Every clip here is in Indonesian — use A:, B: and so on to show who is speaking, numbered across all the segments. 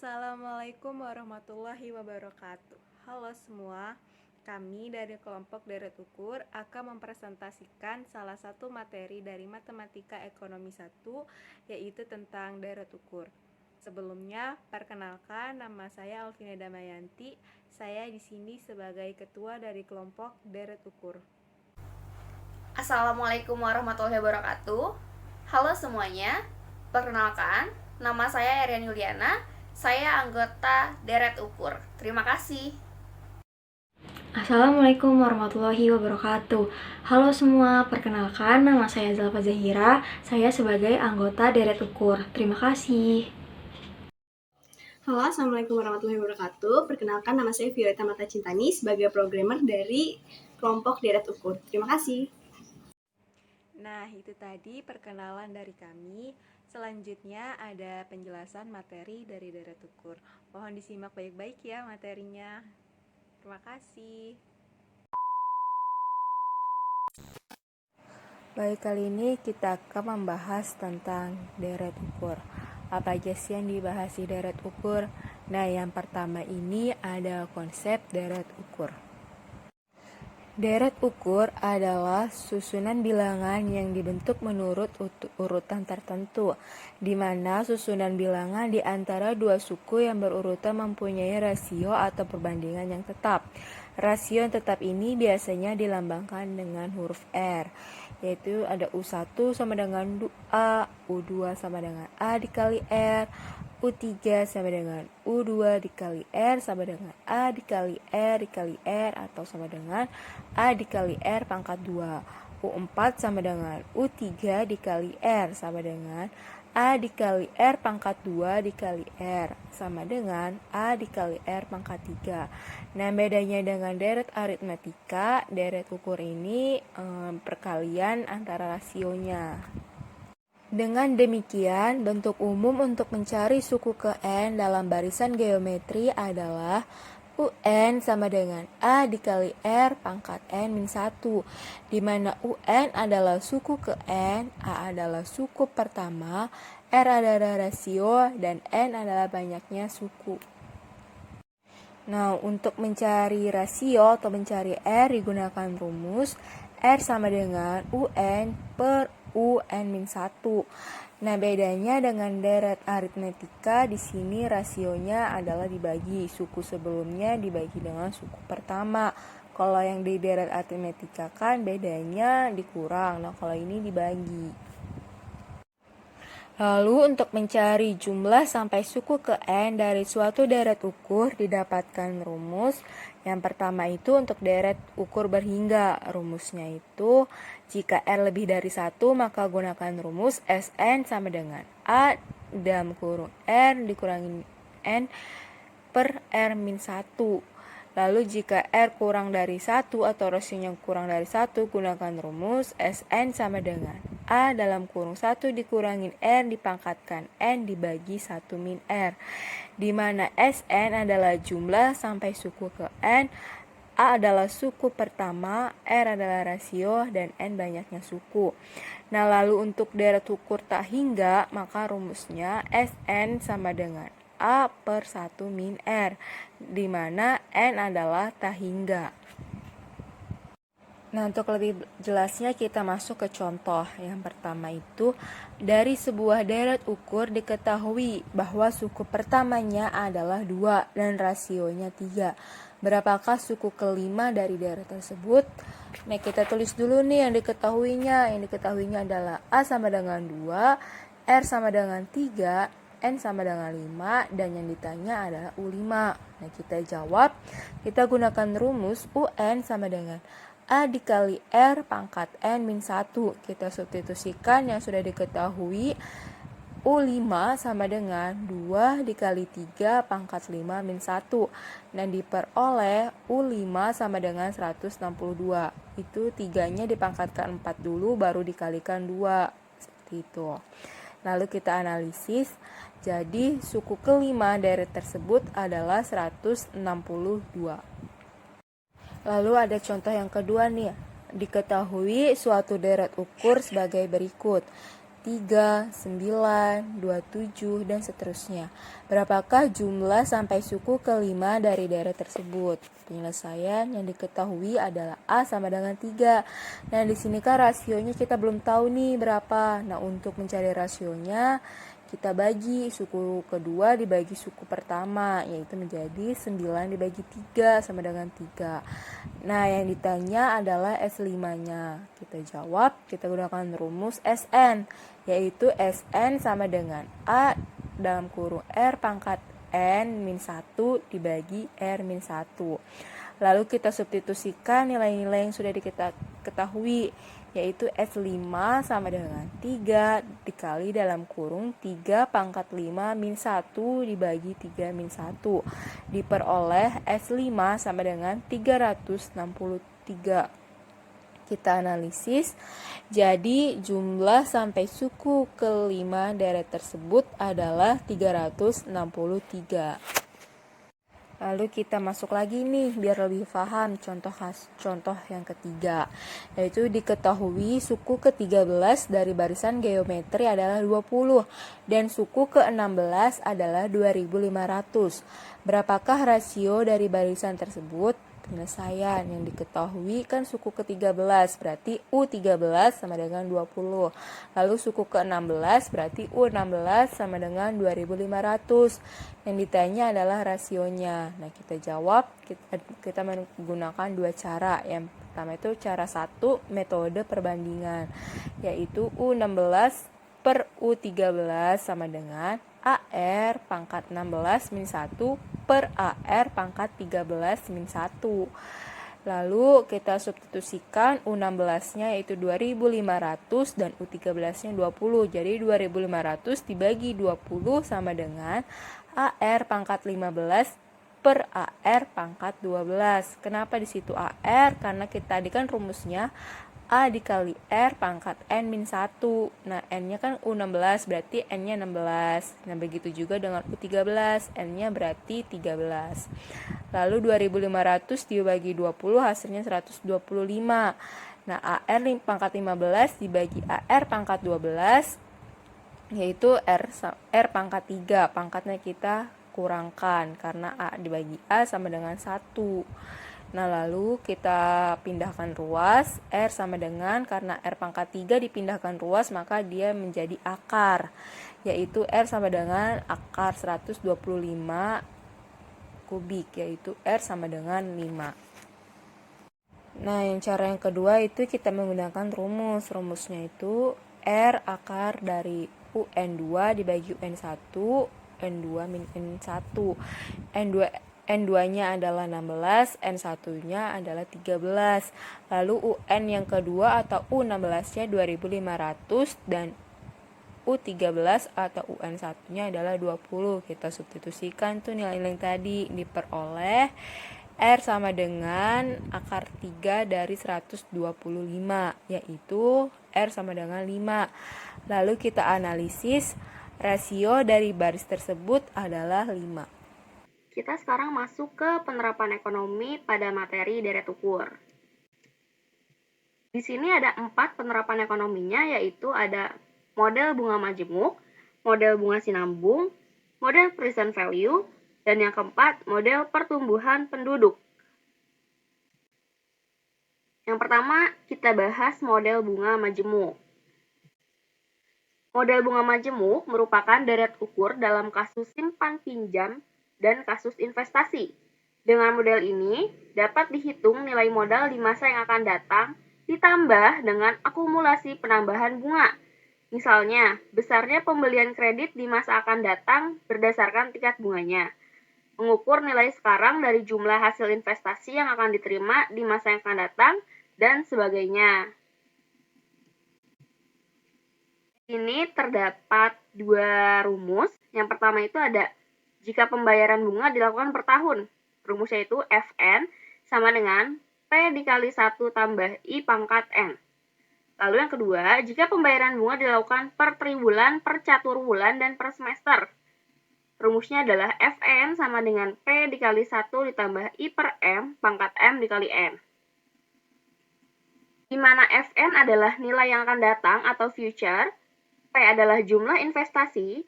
A: Assalamualaikum warahmatullahi wabarakatuh. Halo semua, kami dari kelompok Deret Ukur akan mempresentasikan salah satu materi dari Matematika Ekonomi 1, yaitu tentang deret ukur. Sebelumnya, perkenalkan, nama saya Alvina Damayanti. Saya di sini sebagai ketua dari kelompok Deret Ukur.
B: Assalamualaikum warahmatullahi wabarakatuh. Halo semuanya, perkenalkan, nama saya Erian Yuliana. Saya anggota Deret Ukur. Terima kasih.
C: Assalamualaikum warahmatullahi wabarakatuh. Halo semua, perkenalkan nama saya Zalfa Zahira. Saya sebagai anggota Deret Ukur. Terima kasih.
D: Halo, Assalamualaikum warahmatullahi wabarakatuh. Perkenalkan, nama saya Violeta Mata Cintani sebagai programmer dari kelompok Deret Ukur. Terima kasih.
A: Nah, itu tadi perkenalan dari kami. Selanjutnya ada penjelasan materi dari Deret Ukur. Mohon disimak baik-baik ya materinya. Terima kasih. Baik, kali ini kita akan membahas tentang deret ukur. Apa aja sih yang dibahas di deret ukur? Nah, yang pertama ini ada konsep deret ukur. Deret ukur adalah susunan bilangan yang dibentuk menurut urutan tertentu, di mana susunan bilangan di antara dua suku yang berurutan mempunyai rasio atau perbandingan yang tetap. Rasio yang tetap ini biasanya dilambangkan dengan huruf R, yaitu ada U1 sama dengan A, U2 sama dengan A dikali R, U3 sama dengan U2 dikali R sama dengan A dikali R dikali R atau sama dengan A dikali R pangkat 2. U4 sama dengan U3 dikali R sama dengan A dikali R pangkat 2 dikali R sama dengan A dikali R pangkat 3. Nah, bedanya dengan deret aritmetika, deret ukur ini perkalian antara rasionya. Dengan demikian, bentuk umum untuk mencari suku ke N dalam barisan geometri adalah UN sama dengan A dikali R pangkat N min 1, di mana UN adalah suku ke N, A adalah suku pertama, R adalah rasio, dan N adalah banyaknya suku. Nah, untuk mencari rasio atau mencari R digunakan rumus R sama dengan UN per UN-1. Nah, bedanya dengan deret aritmetika, di sini rasionya adalah dibagi, suku sebelumnya dibagi dengan suku pertama. Kalau yang di deret aritmetika kan bedanya dikurang, nah kalau ini dibagi. Lalu untuk mencari jumlah sampai suku ke N dari suatu deret ukur didapatkan rumus. Yang pertama itu untuk deret ukur berhingga. Rumusnya itu jika R lebih dari 1 maka gunakan rumus Sn sama dengan A dalam kurung R dikurangi N per R min 1. Lalu jika R kurang dari 1 atau rasionya kurang dari 1, gunakan rumus Sn sama dengan A dalam kurung 1 dikurangin R dipangkatkan N dibagi 1 min R, di mana Sn adalah jumlah sampai suku ke N, A adalah suku pertama, R adalah rasio, dan N banyaknya suku. Nah, lalu untuk deret ukur tak hingga, maka rumusnya Sn sama dengan A per 1 min R, di mana N adalah tak hingga. Nah, untuk lebih jelasnya kita masuk ke contoh. Yang pertama itu, dari sebuah deret ukur diketahui bahwa suku pertamanya adalah 2 dan rasionya 3. Berapakah suku kelima dari deret tersebut? Nah, kita tulis dulu nih yang diketahuinya. Yang diketahuinya adalah A sama dengan 2, R sama dengan 3, N sama dengan 5, dan yang ditanya adalah U5. Nah, kita jawab, kita gunakan rumus UN sama dengan A dikali R pangkat N min 1. Kita substitusikan yang sudah diketahui. U5 sama dengan 2 dikali 3 pangkat 5 min 1. Dan diperoleh U5 sama dengan 162. Itu 3-nya dipangkatkan 4 dulu baru dikalikan 2. Seperti itu. Lalu kita analisis. Jadi suku kelima deret tersebut adalah 162. Lalu ada contoh yang kedua nih. Diketahui suatu deret ukur sebagai berikut. 3, 9, 27, dan seterusnya. Berapakah jumlah sampai suku kelima dari deret tersebut? Penyelesaian yang diketahui adalah A sama dengan 3. Nah, di sini kan rasionya kita belum tahu nih berapa. Nah, untuk mencari rasionya, kita bagi suku kedua dibagi suku pertama, yaitu menjadi 9 dibagi 3 sama dengan 3. Nah, yang ditanya adalah S5-nya. Kita jawab, kita gunakan rumus SN, yaitu SN sama dengan A dalam kurung R pangkat N min 1 dibagi R min 1. Lalu kita substitusikan nilai-nilai yang sudah kita ketahui, yaitu S5 sama dengan 3 dikali dalam kurung 3 pangkat 5 min 1 dibagi 3 min 1. Diperoleh S5 sama dengan 363. Kita analisis, jadi jumlah sampai suku kelima deret tersebut adalah 363. Lalu kita masuk lagi nih biar lebih paham contoh yang ketiga, yaitu diketahui suku ke-13 dari barisan geometri adalah 20 dan suku ke-16 adalah 2500. Berapakah rasio dari barisan tersebut? Penyelesaian yang diketahui kan suku ke-13 berarti U13 sama dengan 20. Lalu suku ke-16 berarti U16 sama dengan 2500. Yang ditanya adalah rasionya. Nah, kita jawab, kita menggunakan dua cara. Yang pertama itu cara 1, metode perbandingan, yaitu U16 per U13 sama dengan AR pangkat 16 min 1 per AR pangkat 13 min 1. Lalu kita substitusikan U16-nya yaitu 2500 dan U13-nya 20. Jadi 2500 dibagi 20 sama dengan AR pangkat 15 per AR pangkat 12. Kenapa di situ AR? Karena kita tadi kan rumusnya A dikali R pangkat N min 1. Nah, N-nya kan U16, berarti N-nya 16. Nah, begitu juga dengan U13, N-nya berarti 13. Lalu 2500 dibagi 20, hasilnya 125. Nah, AR pangkat 15 dibagi AR pangkat 12, yaitu R pangkat 3. Pangkatnya kita kurangkan, karena A dibagi A sama dengan 1. Nah, lalu kita pindahkan ruas, R sama dengan, karena R pangkat 3 dipindahkan ruas, maka dia menjadi akar, yaitu R sama dengan akar 125 kubik, yaitu R sama dengan 5. Nah, yang cara yang kedua itu kita menggunakan rumusnya itu R akar dari UN2 dibagi UN1, N2 min N1. N2-nya adalah 16, N1-nya adalah 13. Lalu UN yang kedua atau U16-nya 2500 dan U13 atau UN1-nya adalah 20. Kita substitusikan tuh nilai-nilai tadi, diperoleh R sama dengan akar 3 dari 125, yaitu R sama dengan 5. Lalu kita analisis, rasio dari baris tersebut adalah 5.
B: Kita sekarang masuk ke penerapan ekonomi pada materi deret ukur. Di sini ada 4 penerapan ekonominya, yaitu ada model bunga majemuk, model bunga sinambung, model present value, dan yang keempat, model pertumbuhan penduduk. Yang pertama, kita bahas model bunga majemuk. Model bunga majemuk merupakan deret ukur dalam kasus simpan pinjam dan kasus investasi. Dengan model ini, dapat dihitung nilai modal di masa yang akan datang ditambah dengan akumulasi penambahan bunga. Misalnya, besarnya pembelian kredit di masa akan datang berdasarkan tingkat bunganya. Mengukur nilai sekarang dari jumlah hasil investasi yang akan diterima di masa yang akan datang, dan sebagainya. Ini terdapat 2 rumus. Yang pertama itu ada jika pembayaran bunga dilakukan per tahun. Rumusnya itu Fn sama dengan P dikali 1 tambah I pangkat N. Lalu yang kedua, jika pembayaran bunga dilakukan per triwulan, per catur bulan, dan per semester. Rumusnya adalah Fn sama dengan P dikali 1 ditambah I per M pangkat M dikali N. Di mana Fn adalah nilai yang akan datang atau future, P adalah jumlah investasi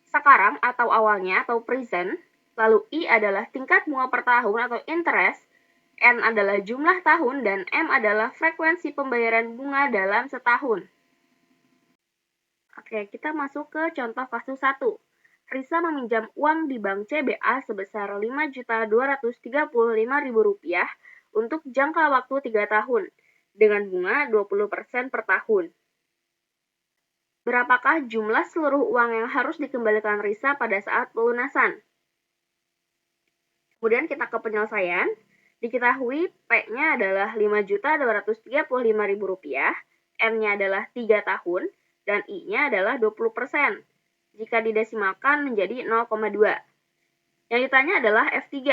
B: sekarang atau awalnya atau present, lalu I adalah tingkat bunga per tahun atau interest, N adalah jumlah tahun, dan M adalah frekuensi pembayaran bunga dalam setahun. Oke, kita masuk ke contoh kasus 1. Risa meminjam uang di Bank CBA sebesar Rp5.235.000 untuk jangka waktu 3 tahun, dengan bunga 20% per tahun. Berapakah jumlah seluruh uang yang harus dikembalikan Risa pada saat pelunasan? Kemudian kita ke penyelesaian. Diketahui P-nya adalah Rp5.235.000, N-nya adalah 3 tahun, dan I-nya adalah 20%. Jika didesimalkan menjadi 0,2. Yang ditanya adalah F3.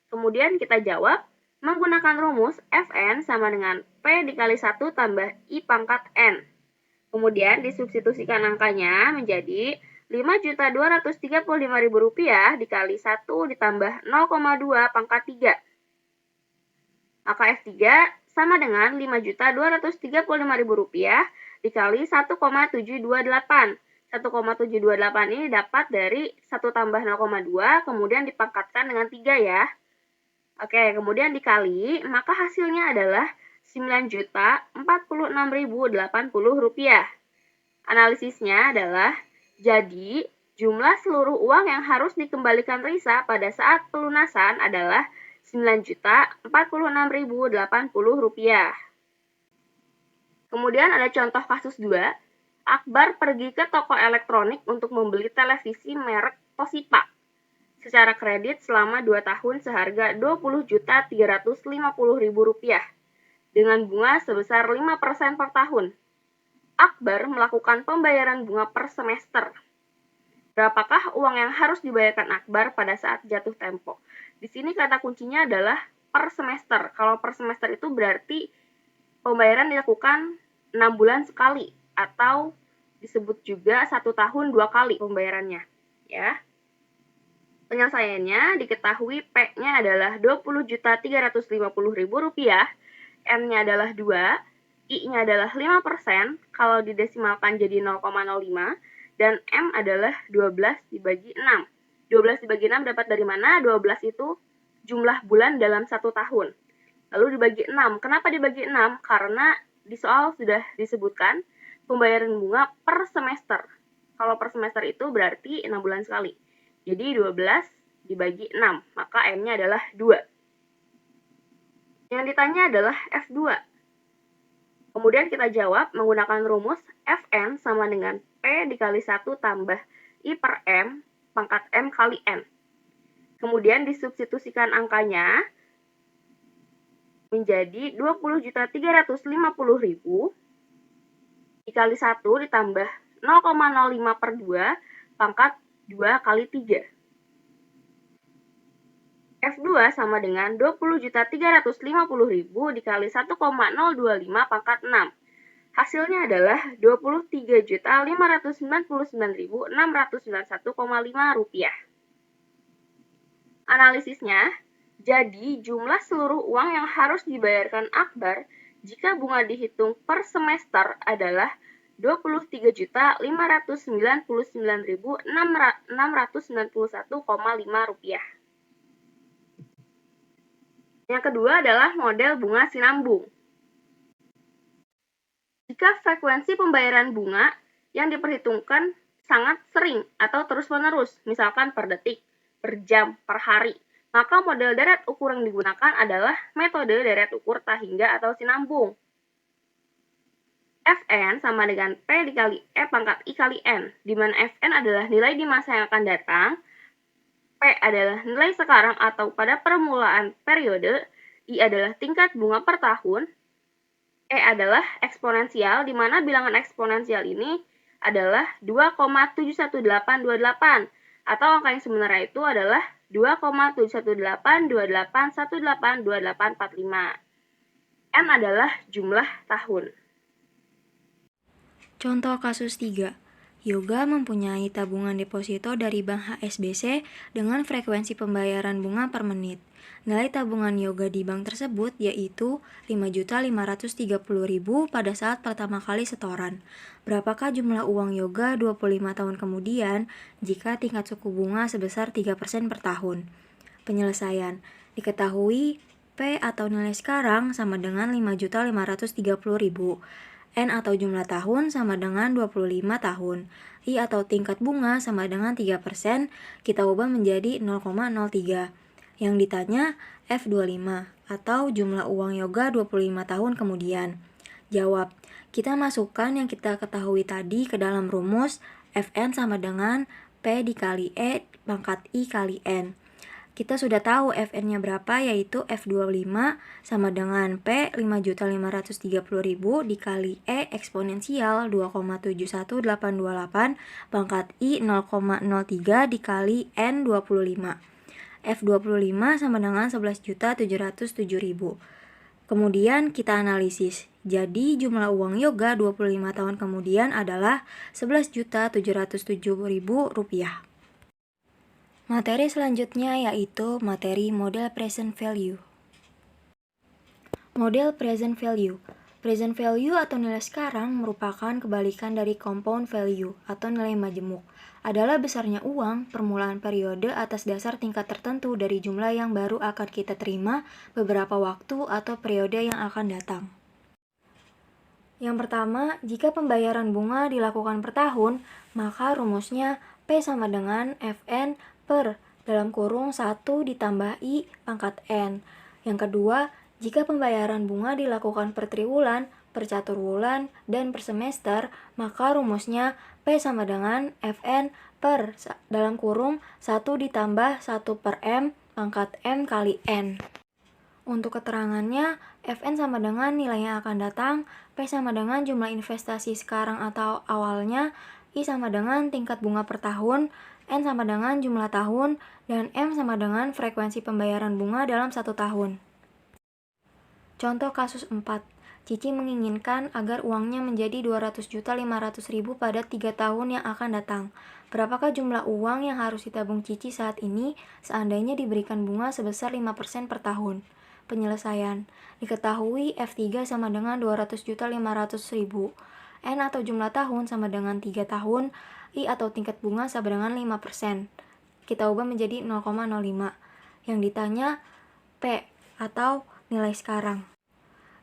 B: Kemudian kita jawab menggunakan rumus Fn sama dengan P dikali 1 tambah I pangkat N. Kemudian disubstitusikan angkanya menjadi Rp5.235.000 dikali 1 ditambah 0,2 pangkat 3. Maka F3 sama dengan Rp5.235.000 dikali 1,728. 1,728 ini dapat dari 1 tambah 0,2, kemudian dipangkatkan dengan 3 ya. Oke, kemudian dikali, maka hasilnya adalah Rp9.046.080. Analisisnya adalah, jadi jumlah seluruh uang yang harus dikembalikan Risa pada saat pelunasan adalah Rp9.046.080. Kemudian ada contoh kasus 2. Akbar pergi ke toko elektronik untuk membeli televisi merek Toshiba secara kredit selama 2 tahun seharga Rp20.350.000 dengan bunga sebesar 5% per tahun. Akbar melakukan pembayaran bunga per semester. Berapakah uang yang harus dibayarkan Akbar pada saat jatuh tempo? Di sini kata kuncinya adalah per semester. Kalau per semester itu berarti pembayaran dilakukan 6 bulan sekali atau disebut juga 1 tahun 2 kali pembayarannya, ya. Penyelesaiannya diketahui P-nya adalah Rp20.350.000, N-nya adalah 2, I-nya adalah 5%, kalau didesimalkan jadi 0,05, dan M adalah 12 dibagi 6. 12 dibagi 6 dapat dari mana? 12 itu jumlah bulan dalam 1 tahun. Lalu dibagi 6. Kenapa dibagi 6? Karena di soal sudah disebutkan pembayaran bunga per semester. Kalau per semester itu berarti 6 bulan sekali. Jadi 12 dibagi 6, maka M-nya adalah 2. Yang ditanya adalah F2. Kemudian kita jawab menggunakan rumus Fn sama dengan P dikali 1 tambah I per M pangkat M kali N. Kemudian disubstitusikan angkanya menjadi Rp20.350.000 dikali 1 ditambah 0,05 per 2 pangkat 2 kali 3. F2 sama dengan Rp20.350.000 dikali 1,025 pangkat 6. Hasilnya adalah Rp23.599.691,5. Analisisnya, jadi jumlah seluruh uang yang harus dibayarkan Akbar jika bunga dihitung per semester adalah Rp23.599.691,5. Yang kedua adalah model bunga sinambung. Jika frekuensi pembayaran bunga yang diperhitungkan sangat sering atau terus-menerus, misalkan per detik, per jam, per hari, maka model deret ukur yang digunakan adalah metode deret ukur tahingga atau sinambung. Fn sama dengan P dikali E pangkat I kali N, di mana Fn adalah nilai di masa yang akan datang, P adalah nilai sekarang atau pada permulaan periode, I adalah tingkat bunga per tahun, E adalah eksponensial, di mana bilangan eksponensial ini adalah 2,71828, atau angka yang sebenarnya itu adalah 2,71828182845. N adalah jumlah tahun.
C: Contoh kasus 3. Yoga mempunyai tabungan deposito dari Bank HSBC dengan frekuensi pembayaran bunga per menit. Nilai tabungan Yoga di bank tersebut yaitu 5.530.000 pada saat pertama kali setoran. Berapakah jumlah uang Yoga 25 tahun kemudian jika tingkat suku bunga sebesar 3% per tahun? Penyelesaian. Diketahui P atau nilai sekarang sama dengan 5.530.000. N atau jumlah tahun sama dengan 25 tahun. I atau tingkat bunga sama dengan 3%, kita ubah menjadi 0,03. Yang ditanya F25 atau jumlah uang Yoga 25 tahun kemudian. Jawab, kita masukkan yang kita ketahui tadi ke dalam rumus Fn sama dengan P dikali E pangkat I kali N. Kita sudah tahu Fn-nya berapa, yaitu F25 sama dengan P 5.530.000 dikali E eksponensial 2,71828 pangkat I 0,03 dikali N 25. F25 sama dengan 11.707.000. Kemudian kita analisis. Jadi jumlah uang Yoga 25 tahun kemudian adalah Rp11.707.000. Materi selanjutnya yaitu materi model present value. Model present value. Present value atau nilai sekarang merupakan kebalikan dari compound value atau nilai majemuk. Adalah besarnya uang permulaan periode atas dasar tingkat tertentu dari jumlah yang baru akan kita terima beberapa waktu atau periode yang akan datang. Yang pertama, jika pembayaran bunga dilakukan per tahun, maka rumusnya P sama dengan Fn per dalam kurung 1 ditambah I pangkat N. Yang kedua, jika pembayaran bunga dilakukan per triwulan, per caturwulan, dan per semester, maka rumusnya P sama dengan Fn per dalam kurung 1 ditambah 1 per M pangkat M kali N. Untuk keterangannya, Fn sama dengan nilai yang akan datang, P sama dengan jumlah investasi sekarang atau awalnya, I sama dengan tingkat bunga per tahun, N sama dengan jumlah tahun, dan M sama dengan frekuensi pembayaran bunga dalam 1 tahun. Contoh kasus 4. Cici menginginkan agar uangnya menjadi 200.500.000 pada 3 tahun yang akan datang. Berapakah jumlah uang yang harus ditabung Cici saat ini seandainya diberikan bunga sebesar 5% per tahun? Penyelesaian. Diketahui F3 sama dengan 200.500.000. N atau jumlah tahun sama dengan 3 tahun, I atau tingkat bunga sama dengan 5%. Kita ubah menjadi 0,05. Yang ditanya P atau nilai sekarang.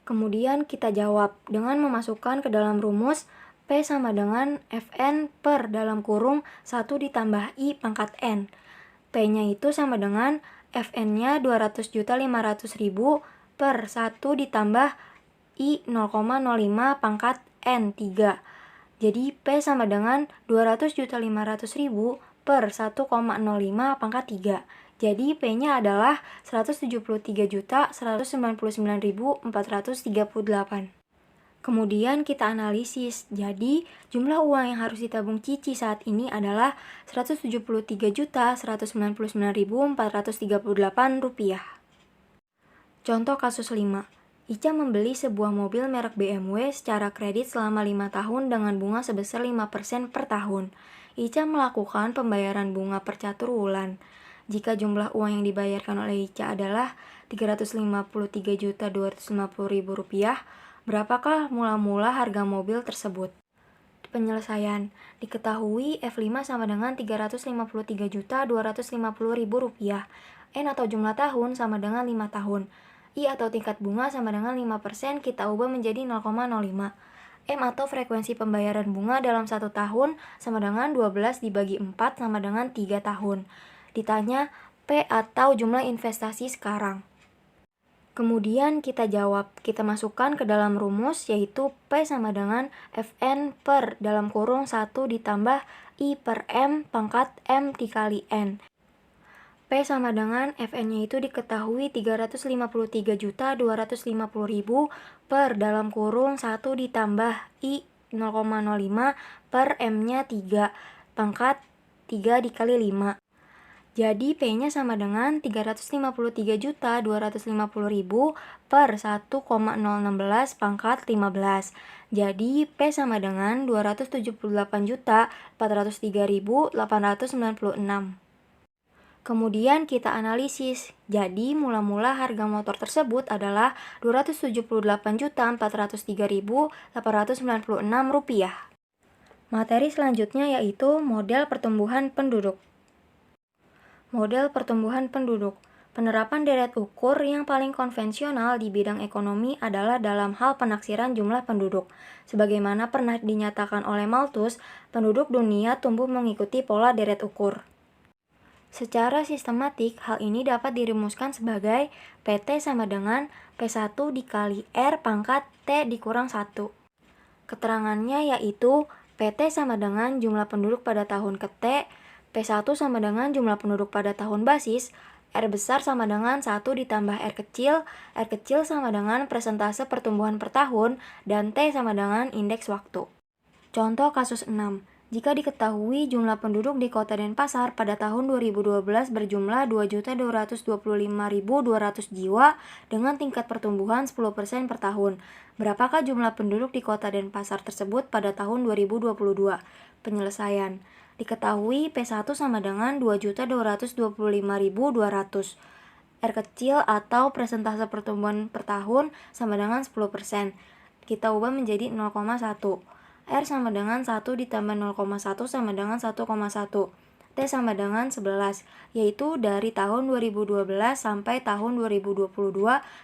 C: Kemudian kita jawab dengan memasukkan ke dalam rumus P sama dengan Fn per dalam kurung 1 ditambah I pangkat N. P-nya itu sama dengan Fn-nya 200.500.000 per 1 ditambah I 0,05 pangkat N 3. Jadi P sama dengan 200.500.000 per 1,05 pangkat 3. Jadi P-nya adalah 173.199.438. Kemudian kita analisis. Jadi jumlah uang yang harus ditabung Cici saat ini adalah Rp173.199.438. Contoh kasus 5. Ica membeli sebuah mobil merek BMW secara kredit selama 5 tahun dengan bunga sebesar 5% per tahun. Ica melakukan pembayaran bunga per caturwulan. Jika jumlah uang yang dibayarkan oleh Ica adalah Rp353.250.000, berapakah mula-mula harga mobil tersebut? Penyelesaian. Diketahui F5 sama dengan Rp353.250.000. N atau jumlah tahun sama dengan 5 tahun. I atau tingkat bunga sama dengan 5%, kita ubah menjadi 0,05. M atau frekuensi pembayaran bunga dalam 1 tahun sama dengan 12 dibagi 4 sama dengan 3 tahun. Ditanya P atau jumlah investasi sekarang. Kemudian kita jawab, kita masukkan ke dalam rumus yaitu P sama dengan Fn per dalam kurung 1 ditambah I per M pangkat M dikali N. P sama dengan Fn-nya itu diketahui 353.250.000 per dalam kurung 1 ditambah I 0,05 per M-nya 3 pangkat 3 dikali 5. Jadi P-nya sama dengan 353.250.000 per 1,016 pangkat 15. Jadi P sama dengan 278.403.896. Kemudian kita analisis. Jadi mula-mula harga motor tersebut adalah Rp278.403.896. Materi selanjutnya yaitu model pertumbuhan penduduk. Model pertumbuhan penduduk. Penerapan deret ukur yang paling konvensional di bidang ekonomi adalah dalam hal penaksiran jumlah penduduk. Sebagaimana pernah dinyatakan oleh Malthus, penduduk dunia tumbuh mengikuti pola deret ukur. Secara sistematik, hal ini dapat dirumuskan sebagai PT sama dengan P1 dikali R pangkat T dikurang 1. Keterangannya yaitu PT sama dengan jumlah penduduk pada tahun ke T, P1 sama dengan jumlah penduduk pada tahun basis, R besar sama dengan 1 ditambah R kecil sama dengan persentase pertumbuhan per tahun, dan T sama dengan indeks waktu. Contoh kasus 6. Jika diketahui jumlah penduduk di Kota Denpasar pada tahun 2012 berjumlah 2.255.200 jiwa dengan tingkat pertumbuhan 10% per tahun, berapakah jumlah penduduk di Kota Denpasar tersebut pada tahun 2022? Penyelesaian. Diketahui P1 sama dengan 2.225.200. R kecil atau persentase pertumbuhan per tahun sama dengan 10%. Kita ubah menjadi 0,1. R sama dengan 1 ditambah 0,1 sama dengan 1,1. T sama dengan 11, yaitu dari tahun 2012 sampai tahun 2022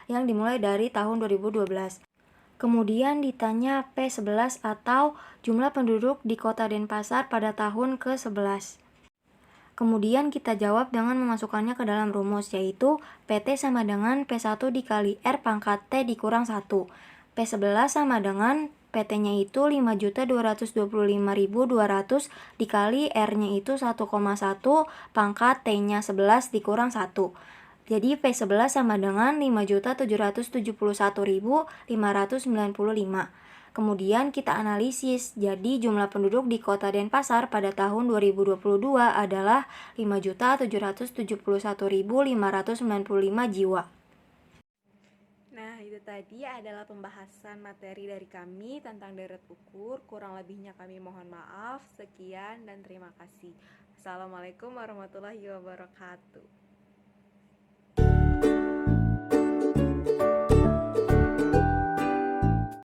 C: yang dimulai dari tahun 2012. Kemudian ditanya P11 atau jumlah penduduk di Kota Denpasar pada tahun ke-11. Kemudian kita jawab dengan memasukkannya ke dalam rumus, yaitu PT sama dengan P1 dikali R pangkat T dikurang 1. P11 sama dengan PT-nya itu 5.225.200 dikali R-nya itu 1,1 pangkat T-nya 11 dikurang 1. Jadi P11 sama dengan 5.771.595. Kemudian kita analisis. Jadi jumlah penduduk di Kota Denpasar pada tahun 2022 adalah 5.771.595 jiwa.
A: Nah, itu tadi adalah pembahasan materi dari kami tentang deret ukur. Kurang lebihnya kami mohon maaf. Sekian dan terima kasih. Assalamualaikum warahmatullahi wabarakatuh.